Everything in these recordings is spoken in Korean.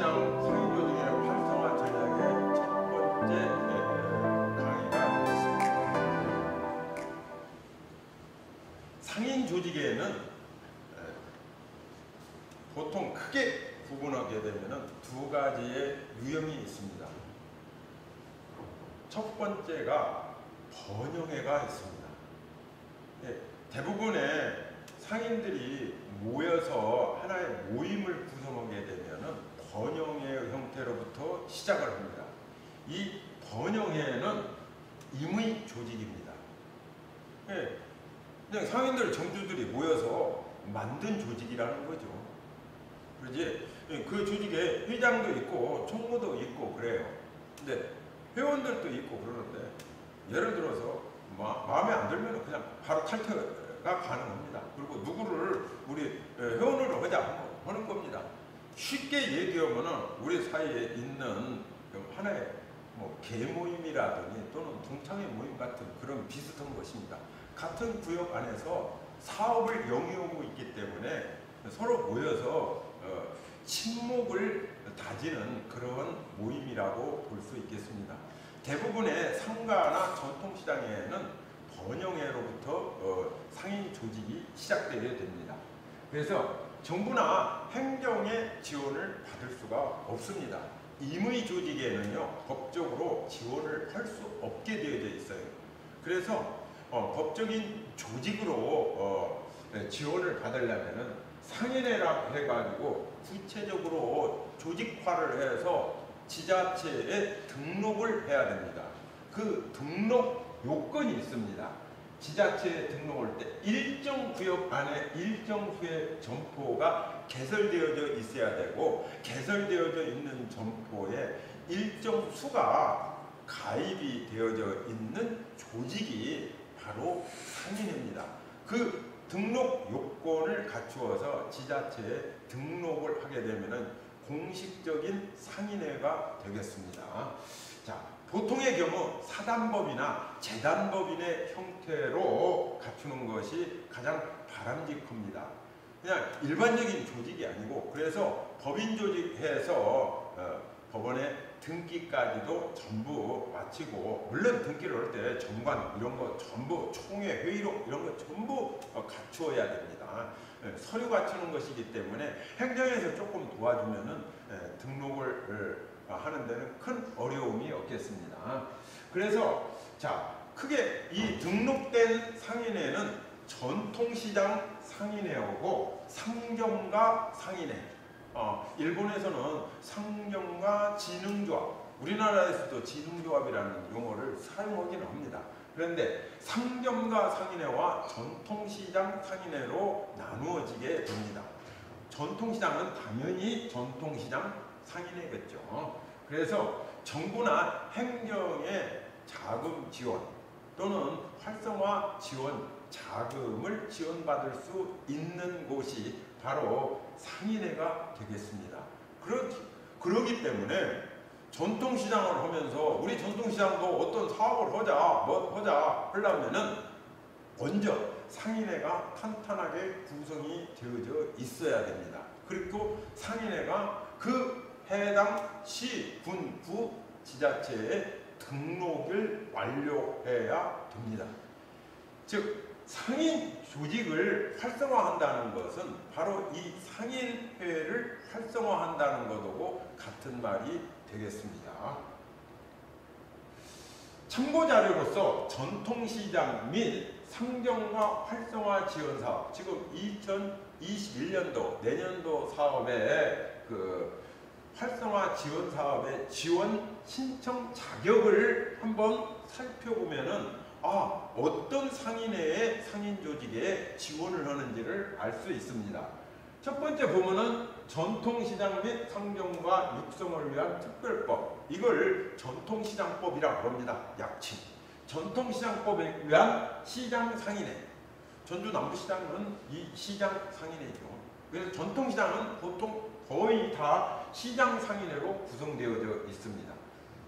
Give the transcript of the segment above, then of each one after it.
전통시장 상인조직의 활성화 전략의 첫 번째 강의가 되겠습니다. 상인조직에는 보통 크게 구분하게 되면 두 가지의 유형이 있습니다. 첫 번째가 번영회가 있습니다. 대부분의 상인들이 모여서 하나의 모임을 구성하게 되면 번영회 형태로부터 시작을 합니다. 이 번영회는 임의 조직입니다. 그냥 상인들 정주들이 모여서 만든 조직이라는 거죠. 그러지? 그 조직에 회장도 있고 총무도 있고 그래요. 근데 회원들도 있고 그러는데 예를 들어서 마음에 안 들면 그냥 바로 탈퇴가 가능합니다. 그리고 누구를 우리 회원으로 하는 겁니다. 쉽게 얘기하면 우리 사이에 있는 하나의 계모임이라든지 또는 동창회 모임 같은 그런 비슷한 것입니다. 같은 구역 안에서 사업을 영위하고 있기 때문에 서로 모여서 친목을 다지는 그런 모임이라고 볼 수 있겠습니다. 대부분의 상가나 전통시장에는 번영회로부터 상인 조직이 시작되어야 됩니다. 그래서 정부나 행정의 지원을 받을 수가 없습니다. 임의 조직에는요, 법적으로 지원을 할 수 없게 되어져 있어요. 그래서 법적인 조직으로 지원을 받으려면 상인회라고 해가지고 구체적으로 조직화를 해서 지자체에 등록을 해야 됩니다. 그 등록 요건이 있습니다. 지자체에 등록할 때 일정 구역 안에 일정 수의 점포가 개설되어져 있어야 되고, 개설되어져 있는 점포에 일정 수가 가입이 되어져 있는 조직이 바로 상인회입니다. 그 등록 요건을 갖추어서 지자체에 등록을 하게 되면 공식적인 상인회가 되겠습니다. 자, 보통의 경우 사단법인이나 재단법인의 형태로 갖추는 것이 가장 바람직합니다. 그냥 일반적인 조직이 아니고, 그래서 법인조직해서 법원에 등기까지도 전부 마치고, 물론 등기를 할 때 정관 이런 거 전부, 총회 회의록 이런 거 전부 갖추어야 됩니다. 서류 갖추는 것이기 때문에 행정에서 조금 도와주면은 등록을 하는 데는 큰 어려움이 없겠습니다. 그래서 자, 크게 이 등록된 상인회는 전통시장 상인회하고 상경가 상인회, 일본에서는 상경가 진흥조합, 우리나라에서도 진흥조합이라는 용어를 사용하긴 합니다. 그런데 상경가 상인회와 전통시장 상인회로 나누어지게 됩니다. 전통시장은 당연히 전통시장 상인회겠죠. 그래서 정부나 행정의 자금 지원 또는 활성화 지원 자금을 지원받을 수 있는 곳이 바로 상인회가 되겠습니다. 그러기 때문에 전통시장을 하면서 우리 전통시장도 어떤 사업을 하자 하려면은 먼저 상인회가 탄탄하게 구성이 되어져 있어야 됩니다. 그리고 상인회가 그 해당 시, 군, 구 지자체에 등록을 완료해야 됩니다. 즉 상인 조직을 활성화한다는 것은 바로 이 상인회를 활성화한다는 것하고 같은 말이 되겠습니다. 참고자료로서 전통시장 및 상경화 활성화 지원사업, 지금 2021년도 내년도 사업의 그 활성화 지원 사업의 지원 신청 자격을 한번 살펴보면은 어떤 상인회의 상인조직에 지원을 하는지를 알 수 있습니다. 첫 번째 보면은 전통시장 및 상경과 육성을 위한 특별법, 이걸 전통시장법이라고 합니다. 약칭. 전통시장법에 의한 시장상인회. 전주 남부시장은 이 시장상인회죠. 그래서 전통시장은 보통 거의 다 시장상인회로 구성되어져 있습니다.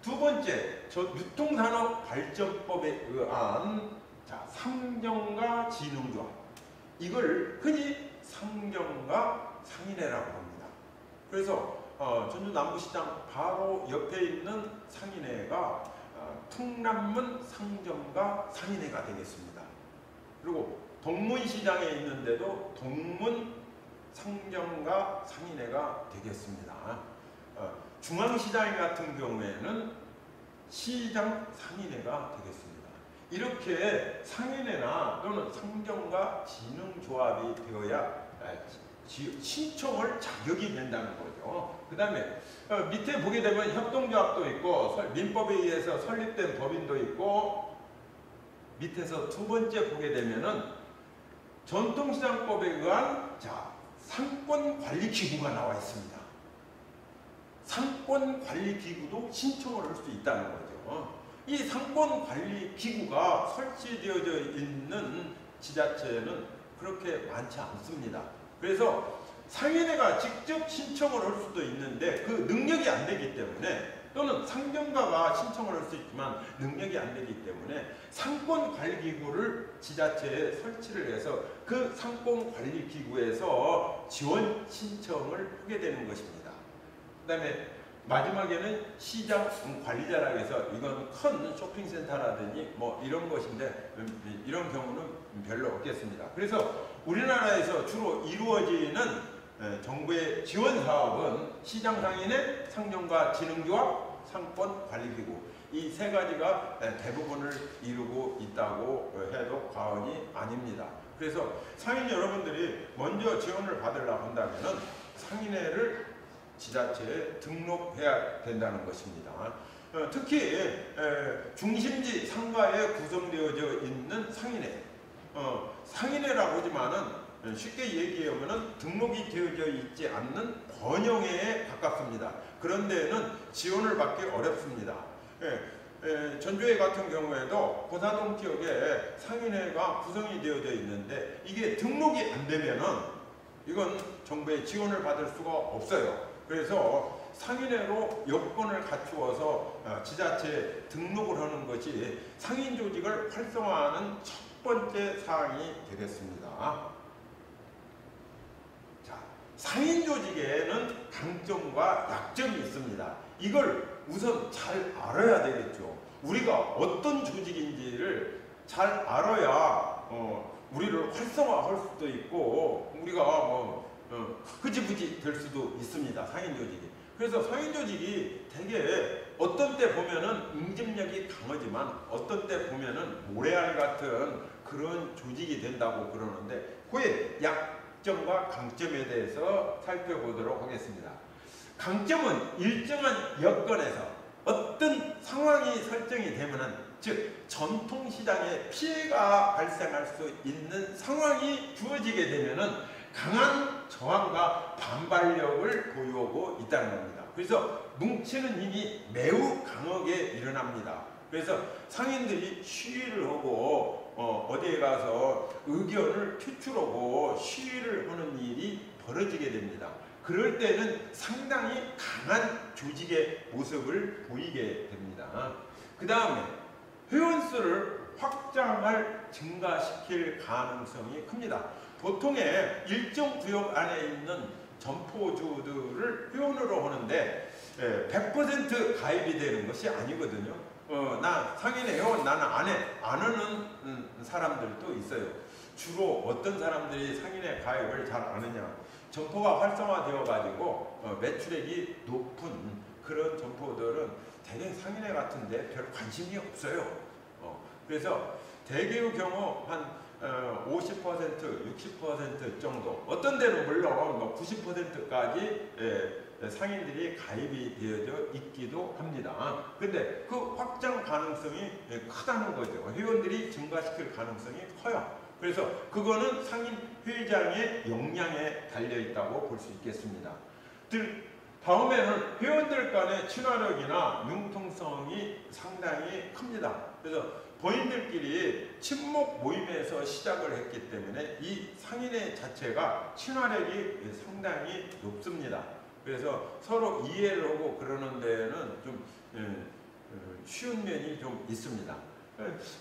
두 번째, 유통산업발전법에 의한 상경가 진흥조합, 이걸 흔히 상경가 상인회라고 합니다. 그래서 전주 남부시장 바로 옆에 있는 상인회가 풍남문 상점가 상인회가 되겠습니다. 그리고 동문시장에 있는데도 동문 상점가 상인회가 되겠습니다. 중앙시장 같은 경우에는 시장 상인회가 되겠습니다. 이렇게 상인회나 또는 상점가 진흥조합이 되어야 신청을 자격이 된다는 거죠. 그 다음에 밑에 보게 되면 협동조합도 있고 민법에 의해서 설립된 법인도 있고, 밑에서 두 번째 보게 되면은 전통시장법에 의한 상권관리기구가 나와 있습니다. 상권관리기구도 신청을 할 수 있다는 거죠. 이 상권관리기구가 설치되어져 있는 지자체는 그렇게 많지 않습니다. 그래서 상인회가 직접 신청을 할 수도 있는데 그 능력이 안 되기 때문에, 또는 상점가가 신청을 할 수 있지만 능력이 안 되기 때문에 상권관리기구를 지자체에 설치를 해서 그 상권관리기구에서 지원 신청을 하게 되는 것입니다. 그 다음에 마지막에는 시장관리자라고 해서, 이건 큰 쇼핑센터라든지 뭐 이런 것인데 이런 경우는 별로 없겠습니다. 그래서 우리나라에서 주로 이루어지는 정부의 지원 사업은 시장상인회, 상점가 진흥조합, 상권관리기구, 이 세 가지가 대부분을 이루고 있다고 해도 과언이 아닙니다. 그래서 상인 여러분들이 먼저 지원을 받으려고 한다면 상인회를 지자체에 등록해야 된다는 것입니다. 특히 중심지 상가에 구성되어져 있는 상인회, 상인회라고 하지만은 쉽게 얘기하면 등록이 되어져 있지 않는 번영회에 가깝습니다. 그런 데에는 지원을 받기 어렵습니다. 전주회 같은 경우에도 고사동 지역에 상인회가 구성이 되어져 있는데 이게 등록이 안 되면은 이건 정부의 지원을 받을 수가 없어요. 그래서 상인회로 여건을 갖추어서 지자체에 등록을 하는 것이 상인 조직을 활성화하는 첫 번째 사항이 되겠습니다. 상인 조직에는 강점과 약점이 있습니다. 이걸 우선 잘 알아야 되겠죠. 우리가 어떤 조직인지를 잘 알아야 우리를 활성화할 수도 있고, 우리가 흐지부지 될 수도 있습니다. 상인 조직이. 그래서 상인 조직이 되게 어떤 때 보면은 응집력이 강하지만 어떤 때 보면은 모래알 같은 그런 조직이 된다고 그러는데, 그의 약점과 강점에 대해서 살펴보도록 하겠습니다. 강점은 일정한 여건에서 어떤 상황이 설정이 되면은, 즉 전통시장에 피해가 발생할 수 있는 상황이 주어지게 되면은 강한 저항과 반발력을 보유하고 있다는 겁니다. 그래서 뭉치는 힘이 매우 강하게 일어납니다. 그래서 상인들이 시위를 하고 어디에 가서 의견을 표출하고 시위를 하는 일이 벌어지게 됩니다. 그럴 때는 상당히 강한 조직의 모습을 보이게 됩니다. 그 다음에 회원수를 확장할 증가시킬 가능성이 큽니다. 보통의 일정 구역 안에 있는 점포주들을 회원으로 하는데 100% 가입이 되는 것이 아니거든요. 나 상인회 회원 나는 안 해. 안 하는 사람들도 있어요. 주로 어떤 사람들이 상인회 가입을 잘 안 하냐. 점포가 활성화되어 가지고 매출액이 높은 그런 점포들은 대개 상인회 같은데 별 관심이 없어요. 그래서 대개의 경우 한 50%, 60% 정도, 어떤 데는 물론 90%까지 상인들이 가입이 되어져 있기도 합니다. 근데 그 확장 가능성이 크다는 거죠. 회원들이 증가시킬 가능성이 커요. 그래서 그거는 상인 회장의 역량에 달려있다고 볼 수 있겠습니다. 다음에는 회원들 간의 친화력이나 융통성이 상당히 큽니다. 그래서 본인들끼리 친목 모임에서 시작을 했기 때문에 이 상인회 자체가 친화력이 상당히 높습니다. 그래서 서로 이해를 하고 그러는 데는 좀 쉬운 면이 좀 있습니다.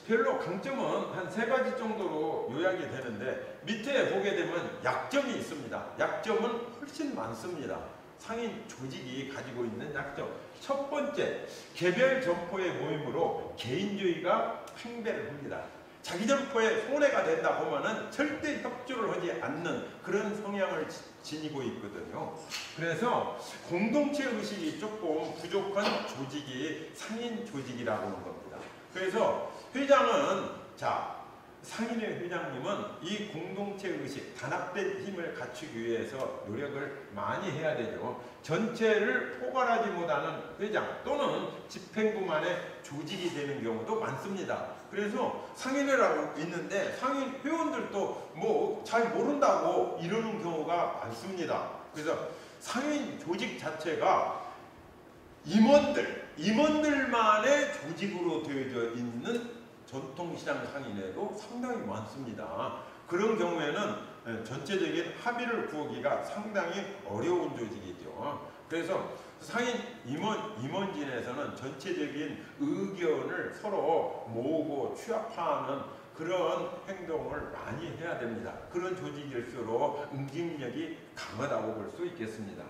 별로 강점은 한 3가지 정도로 요약이 되는데, 밑에 보게 되면 약점이 있습니다. 약점은 훨씬 많습니다. 상인 조직이 가지고 있는 약점. 첫 번째, 개별 점포의 모임으로 개인주의가 팽배를 합니다. 자기 점포에 손해가 된다 보면은 절대 협조를 하지 않는 그런 성향을 지니고 있거든요. 그래서 공동체 의식이 조금 부족한 조직이 상인 조직이라고 하는 겁니다. 그래서 회장은, 상인회 회장님은 이 공동체 의식, 단합된 힘을 갖추기 위해서 노력을 많이 해야 되죠. 전체를 포괄하지 못하는 회장 또는 집행부만의 조직이 되는 경우도 많습니다. 그래서 상인회라고 있는데 상인 회원들도 뭐 잘 모른다고 이러는 경우가 많습니다. 그래서 상인 조직 자체가 임원들만의 조직으로 되어져 있는 전통시장 상인회도 상당히 많습니다. 그런 경우에는 전체적인 합의를 구하기가 상당히 어려운 조직이죠. 그래서 상인 임원진에서는 전체적인 의견을 서로 모으고 취합하는 그런 행동을 많이 해야 됩니다. 그런 조직일수록 응집력이 강하다고 볼 수 있겠습니다.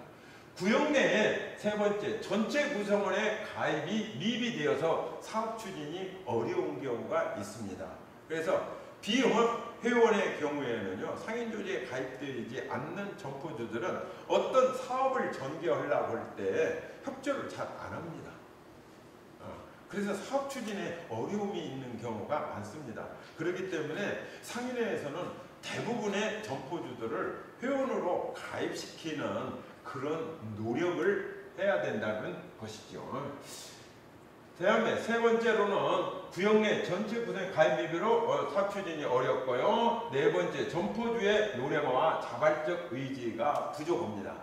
구역 내에 세 번째, 전체 구성원의 가입이 미비되어서 사업 추진이 어려운 경우가 있습니다. 그래서 비영업 회원의 경우에는요, 상인조직에 가입되지 않는 점포주들은 어떤 사업을 전개하려고 할 때 협조를 잘 안 합니다. 그래서 사업 추진에 어려움이 있는 경우가 많습니다. 그렇기 때문에 상인회에서는 대부분의 점포주들을 회원으로 가입시키는 그런 노력을 해야 된다는 것이죠. 다음에 세 번째로는 구역 내 전체 구성의 가입 미비로 사업 추진이 어렵고요. 네 번째, 점포주의 노력과 자발적 의지가 부족합니다.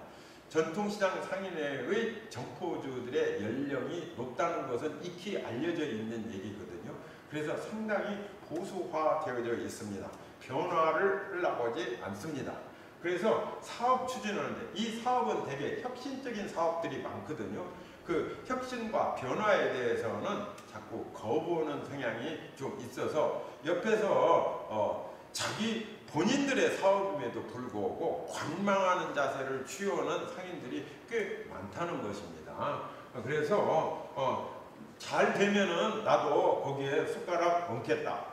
전통시장 상인회의 점포주들의 연령이 높다는 것은 익히 알려져 있는 얘기거든요. 그래서 상당히 보수화되어져 있습니다. 변화를 하려고 하지 않습니다. 그래서 사업 추진하는데 이 사업은 되게 혁신적인 사업들이 많거든요. 그 혁신과 변화에 대해서는 자꾸 거부하는 성향이 좀 있어서 옆에서 자기 본인들의 사업임에도 불구하고 관망하는 자세를 취하는 상인들이 꽤 많다는 것입니다. 그래서 잘 되면은 나도 거기에 숟가락 얹겠다.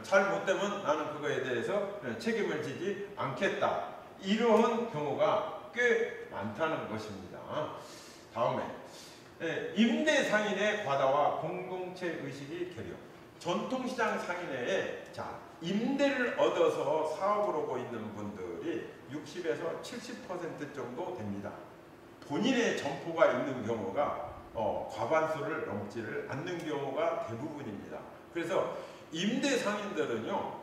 잘 못되면 나는 그거에 대해서 책임을 지지 않겠다. 이러한 경우가 꽤 많다는 것입니다. 다음에 임대 상인의 과다와 공동체 의식이 결여. 전통시장 상인회에 임대를 얻어서 사업을 하고 있는 분들이 60에서 70% 정도 됩니다. 본인의 점포가 있는 경우가 과반수를 넘지를 않는 경우가 대부분입니다. 그래서 임대 상인들은요,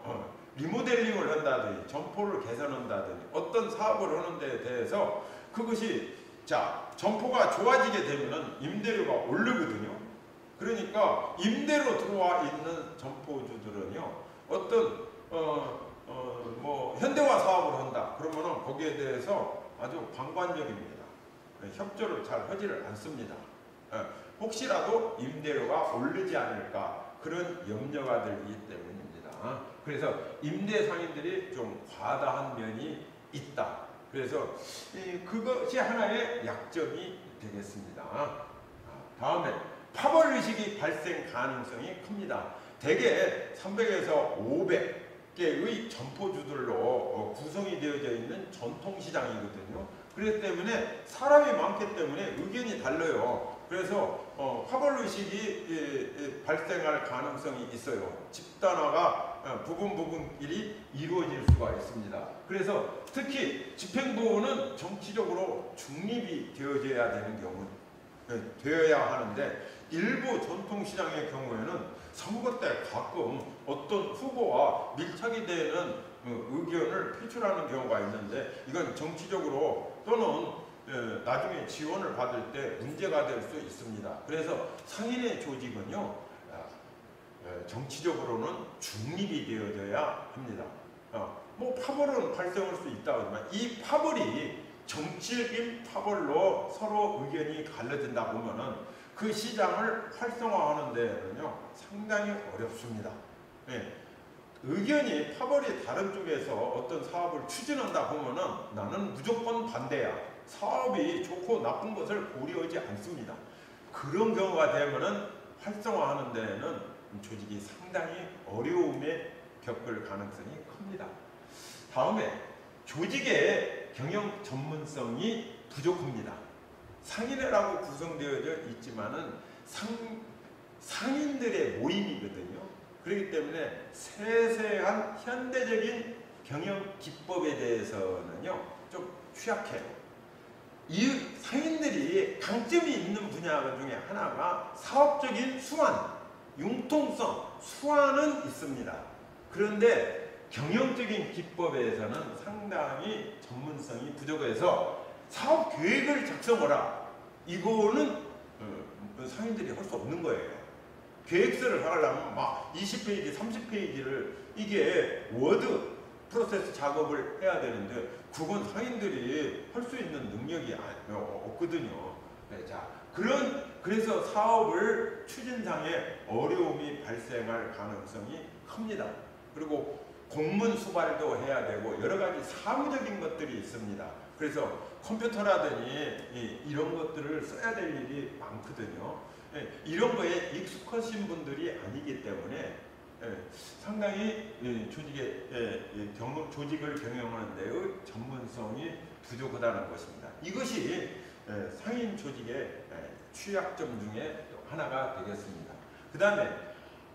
리모델링을 한다든지 점포를 개선한다든지 어떤 사업을 하는 데에 대해서 그것이 점포가 좋아지게 되면 임대료가 오르거든요. 그러니까 임대로 들어와 있는 점포주들은요, 어떤 뭐 현대화 사업을 한다 그러면은 거기에 대해서 아주 방관적입니다. 협조를 잘 하지를 않습니다. 혹시라도 임대료가 오르지 않을까 그런 염려가 들기 때문입니다. 그래서 임대 상인들이 좀 과다한 면이 있다. 그래서 그것이 하나의 약점이 되겠습니다. 다음에 파벌의식이 발생 가능성이 큽니다. 대개 300에서 500개의 점포주들로 구성이 되어져 있는 전통시장이거든요. 그렇기 때문에 사람이 많기 때문에 의견이 달라요. 그래서 파벌의식이 발생할 가능성이 있어요. 집단화가 부분끼리 이루어질 수가 있습니다. 그래서 특히 집행부는 정치적으로 중립이 되어져야 되는 경우 되어야 하는데 일부 전통시장의 경우에는 선거 때 가끔 어떤 후보와 밀착이 되는 의견을 표출하는 경우가 있는데 이건 정치적으로 또는 나중에 지원을 받을 때 문제가 될 수 있습니다. 그래서 상인의 조직은요, 정치적으로는 중립이 되어져야 합니다. 뭐 파벌은 발생할 수 있다 하지만 이 파벌이 정치적인 파벌로 서로 의견이 갈라진다 보면은 그 시장을 활성화하는 데는요 상당히 어렵습니다. 의견이 파벌이 다른 쪽에서 어떤 사업을 추진한다 보면은 나는 무조건 반대야. 사업이 좋고 나쁜 것을 고려하지 않습니다. 그런 경우가 되면은 활성화하는 데는 조직이 상당히 어려움에 겪을 가능성이 큽니다. 다음에 조직의 경영 전문성이 부족합니다. 상인회라고 구성되어져 있지만은 상인들의 모임이거든요. 그렇기 때문에 세세한 현대적인 경영 기법에 대해서는요 좀 취약해요. 이 상인들이 강점이 있는 분야 중에 하나가 사업적인 수완, 융통성, 수완은 있습니다. 그런데 경영적인 기법에서는 상당히 전문성이 부족해서 사업 계획을 작성하라. 이거는 상인들이 할 수 없는 거예요. 계획서를 하려면 막 20페이지, 30페이지를 이게 워드 프로세스 작업을 해야 되는데 그건 상인들이 할 수 있는 능력이 없거든요. 네, 자, 그래서 사업을 추진상에 어려움이 발생할 가능성이 큽니다. 그리고 공문 수발도 해야 되고 여러 가지 사무적인 것들이 있습니다. 그래서 컴퓨터라든지 이런 것들을 써야 될 일이 많거든요. 이런 거에 익숙하신 분들이 아니기 때문에 상당히 조직을 경영하는 데의 전문성이 부족하다는 것입니다. 이것이 상인 조직의 취약점 중에 하나가 되겠습니다. 그 다음에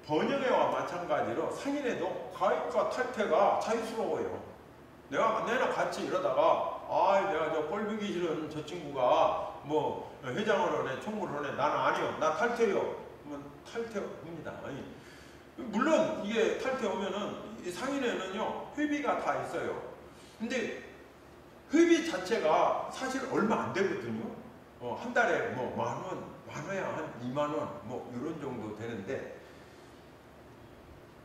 번영회와 마찬가지로 상인회도 가입과 탈퇴가 자유스러워요. 내가 같이 이러다가 내가 저 꼴보기 싫은 저 친구가 뭐 회장을 하네, 총무를 하네, 나는 아니요, 나 탈퇴요. 그러면 탈퇴합니다. 물론 이게 탈퇴하면은 이 상인회는요 회비가 다 있어요. 근데 회비 자체가 사실 얼마 안 되거든요. 한 달에 뭐 많아야 한 2만 원 뭐 이런 정도 되는데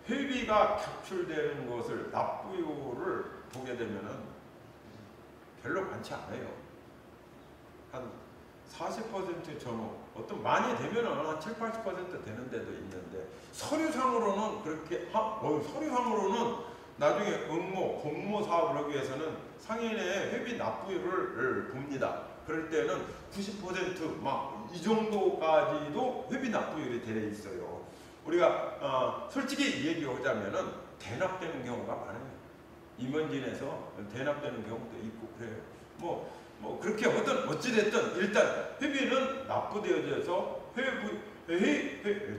회비가 capture되는 것을 납부율을 보게 되면은 별로 많지 않아요. 한 40% 전후, 어떤 많이 되면은 한 7, 80% 되는 데도 있는데 서류상으로는 그렇게 서류상으로는 나중에 공모 사업을 하기 위해서는 상인의 회비 납부율을 봅니다. 그럴 때는 90% 막 이 정도까지도 회비 납부율이 되어 있어요. 우리가 솔직히 얘기하자면은 대납되는 경우가 많아요. 임원진에서 대납되는 경우도 있고 그래요. 뭐 그렇게 어찌됐든 일단 회비는 납부되어져서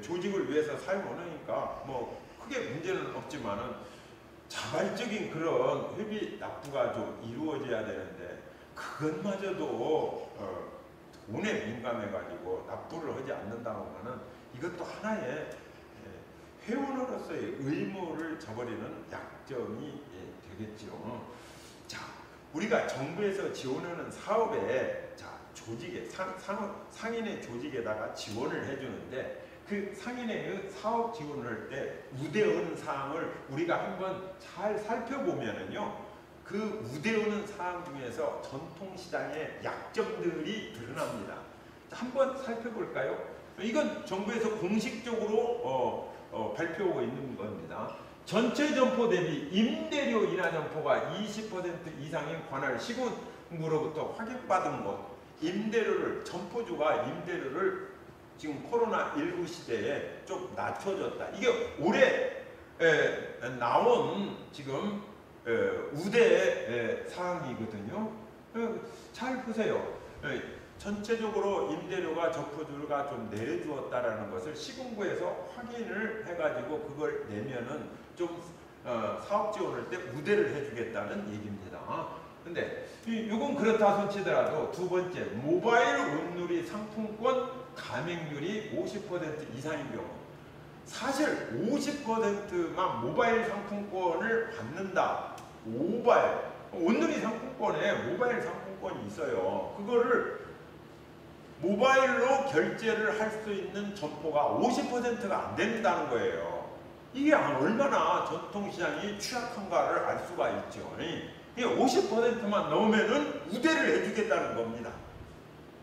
조직을 위해서 사용하니까 뭐 크게 문제는 없지만은 자발적인 그런 회비 납부가 좀 이루어져야 되는데 그것마저도 돈에 민감해가지고 납부를 하지 않는다고 하면 이것도 하나의 회원으로서의 의무를 저버리는 약점이 되겠죠. 자, 우리가 정부에서 지원하는 사업에 조직에 상인의 조직에다가 지원을 해주는데 그 상인의 사업 지원을 할 때 우대하는 사항을 우리가 한번 잘 살펴보면은요. 그 우대하는 사항 중에서 전통시장의 약점들이 드러납니다. 한번 살펴볼까요? 이건 정부에서 공식적으로 발표하고 있는 겁니다. 전체 점포 대비 임대료 인하 점포가 20% 이상인 관할 시군구로부터 확인받은 곳, 점포주가 임대료를 지금 코로나19 시대에 좀 낮춰줬다. 이게 올해 나온 지금 우대 사항이거든요. 잘 보세요. 전체적으로 임대료가 점포주가 좀 내려주었다라는 것을 시군구에서 확인을 해가지고 그걸 내면은 좀 사업 지원할 때 우대를 해주겠다는 얘기입니다. 근데 이건 그렇다 손치더라도 두 번째 모바일 온누리 상품권 가맹률이 50% 이상인 경우, 사실 50%만 모바일 상품권을 받는다. 온누리 상품권에 모바일 상품권이 있어요. 그거를 모바일로 결제를 할 수 있는 점포가 50%가 안 된다는 거예요. 이게 얼마나 전통시장이 취약한가를 알 수가 있죠. 이게 50%만 넣으면은 우대를 해주겠다는 겁니다.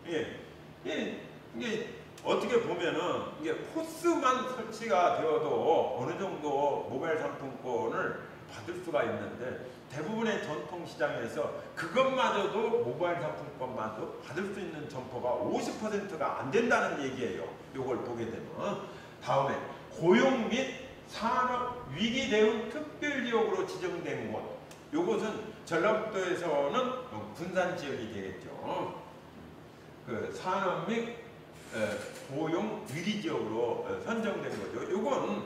이게 어떻게 보면은 이게 포스만 설치가 되어도 어느 정도 모바일 상품권을 받을 수가 있는데 대부분의 전통시장에서 그것마저도 모바일 상품권마저 받을 수 있는 점포가 50%가 안 된다는 얘기예요. 요걸 보게 되면. 다음에 고용 및 산업 위기 대응 특별지역으로 지정된 곳. 요것은 전라북도에서는 군산 지역이 되겠죠. 그 산업 및 고용 위기 지역으로 선정된 거죠. 요건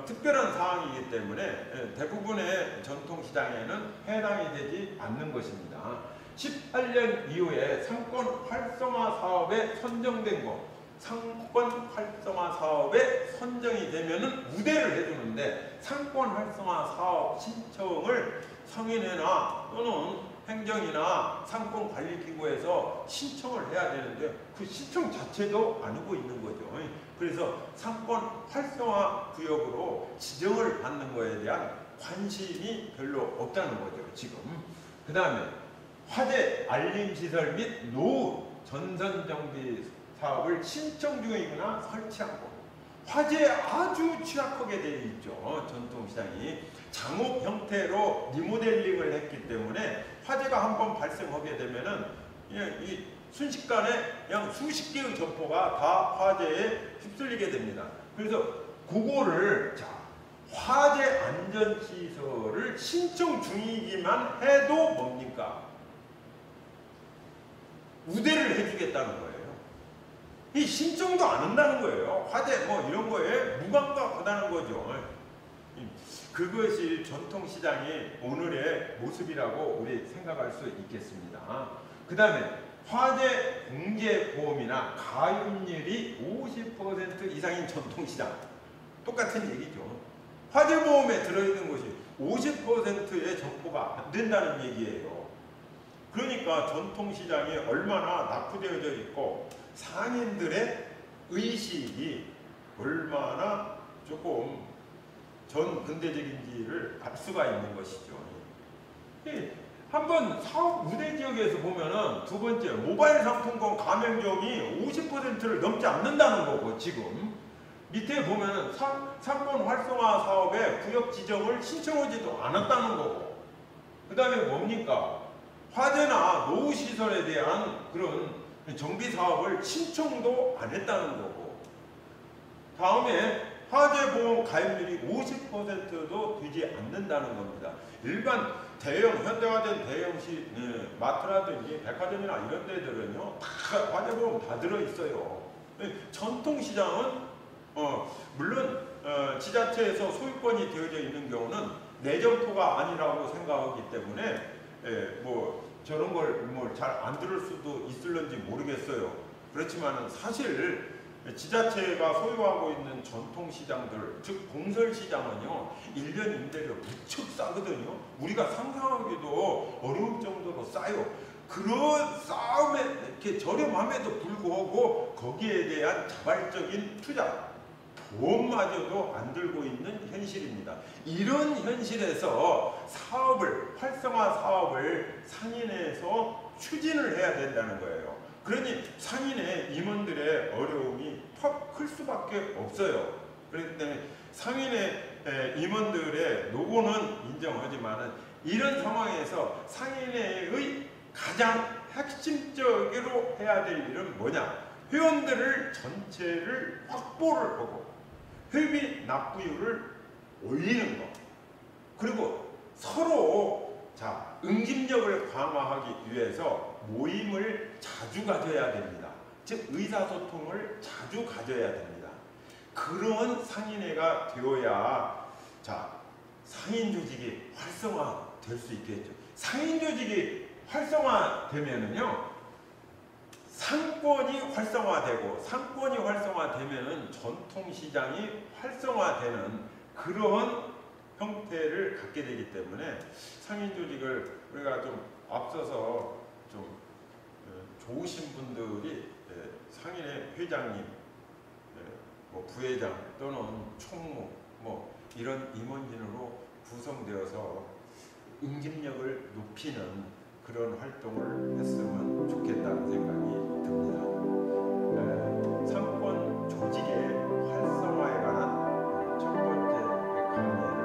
특별한 사항이기 때문에 대부분의 전통시장에는 해당이 되지 않는 것입니다. 18년 이후에 상권 활성화 사업에 선정된 것, 상권 활성화 사업에 선정이 되면은 우대를 해주는데 상권 활성화 사업 신청을 성인회나 또는 행정이나 상권관리기구에서 신청을 해야 되는데 그 신청 자체도 안 하고 있는 거죠. 그래서 상권 활성화 구역으로 지정을 받는 거에 대한 관심이 별로 없다는 거죠. 지금. 그 다음에 화재 알림시설 및 노후 전선정비 사업을 신청 중이거나 설치한 곳. 화재에 아주 취약하게 되어 있죠. 전통시장이. 장업 형태로 리모델링을 했기 때문에 화재가 한번 발생하게 되면은 이 순식간에 그냥 수십 개의 점포가 다 화재에 휩쓸리게 됩니다. 그래서 그거를 화재 안전시설을 신청 중이기만 해도 뭡니까? 우대를 해주겠다는 거예요. 이 신청도 안 한다는 거예요. 화재 뭐 이런 거에 무감각하다는 거죠. 그것이 전통시장의 오늘의 모습이라고 우리 생각할 수 있겠습니다. 그 다음에 화재 공제보험이나 가입률이 50% 이상인 전통시장. 똑같은 얘기죠. 화재보험에 들어있는 것이 50%의 점포가 안 된다는 얘기예요. 그러니까 전통시장이 얼마나 낙후되어져 있고 상인들의 의식이 얼마나 조금 전근대적인지를 알 수가 있는 것이죠. 한번 사업 우대 지역에서 보면은 두 번째 모바일 상품권 가맹점이 50%를 넘지 않는다는 거고 지금 밑에 보면은 상권 활성화 사업의 구역 지정을 신청하지도 않았다는 거고 그 다음에 뭡니까? 화재나 노후 시설에 대한 그런 정비 사업을 신청도 안 했다는 거고 다음에 화재보험 가입률이 50%도 되지 않는다는 겁니다. 일반 대형, 현대화된 대형 마트라든지 백화점이나 이런 데들은요, 다 화재보험 다 들어있어요. 전통시장은, 물론, 지자체에서 소유권이 되어져 있는 경우는 내 점포가 아니라고 생각하기 때문에, 뭐, 저런 걸 잘 안 들을 수도 있을런지 모르겠어요. 그렇지만 사실, 지자체가 소유하고 있는 전통시장들, 즉 공설시장은요 1년 임대료 무척 싸거든요. 우리가 상상하기도 어려울 정도로 싸요. 그런 싸움에 이렇게 저렴함에도 불구하고 거기에 대한 자발적인 투자, 보험마저도 안 들고 있는 현실입니다. 이런 현실에서 활성화 사업을 상인에서 추진을 해야 된다는 거예요. 그러니 상인의 임원들의 어려움이 턱 클 수밖에 없어요. 그렇기 때문에 상인의 임원들의 노고는 인정하지만 이런 상황에서 상인의 가장 핵심적으로 해야 될 일은 뭐냐? 회원들을 전체를 확보를 하고 회비 납부율을 올리는 것. 그리고 서로 응집력을 강화하기 위해서 모임을 자주 가져야 됩니다. 즉 의사소통을 자주 가져야 됩니다. 그런 상인회가 되어야 상인조직이 활성화될 수 있겠죠. 상인조직이 활성화되면은요 상권이 활성화되고 상권이 활성화되면은 전통시장이 활성화되는 그런 형태를 갖게 되기 때문에 상인조직을 우리가 좀 앞서서 좀 좋으신 분들이 상인회 회장님, 뭐 부회장 또는 총무 뭐 이런 임원진으로 구성되어서 응집력을 높이는 그런 활동을 했으면 좋겠다는 생각이 듭니다. 상권 조직의 활성화에 관한 첫 번째 강의를